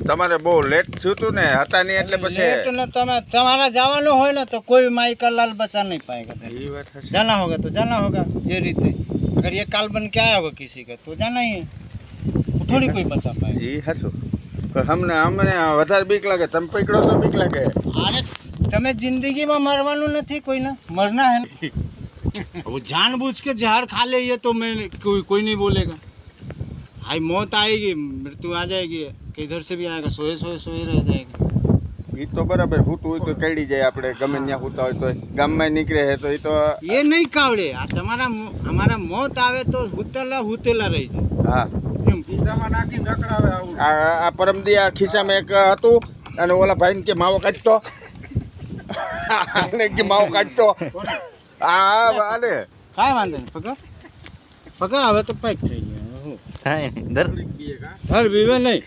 તમારે બહુ લેટ થયું હતું ને હતા નહીં એટલે પછી लेट न तुम्हारा जवानो हो ना तो कोई माई का लाल बचा नहीं पाएगा। એ વાત હશે. जाना होगा तो जाना होगा ये रीते। अगर ये काल बन के आया होगा किसी का तो जाना ही है, वो थोड़ी कोई बचा पाएगा। એ હાચું. પણ અમને વધારે બીક લાગે. તમે પકડો તો બીક લાગે. अरे તમે જિંદગીમાં મરવાનું નથી કોઈને, મરના है वो जानबूझ के जहर खा ले ये तो मैं कोई नहीं बोलेगा। भाई मौत आएगी, मृत्यु आ जाएगी, किधर से भी आएगा, सोए सोए सोए रह जाएगा। એ તો બરાબર. હૂતું હોય તો કઈડી જાય. આપણે ગમે ત્યાં હૂતા હોય તો ગામમાં નીકળે છે તો એ તો ये नहीं कावड़े आ તમારા हमारा मौत आवे तो हुतेला रही જાય। હા. એમ ખિસ્સામાં નાખી નકરાવે આવું। આ પરમદી આ ખિસ્સામાં એક હતું અને ઓલા ભાઈને કે માવો કાઢતો આને કે માવો કાઢતો આ આને કાંઈ વાંધો નહીં, પકડ પકડ, હવે તો પેક થઈ ગયા। થાય દર ધર બીવે નહીં।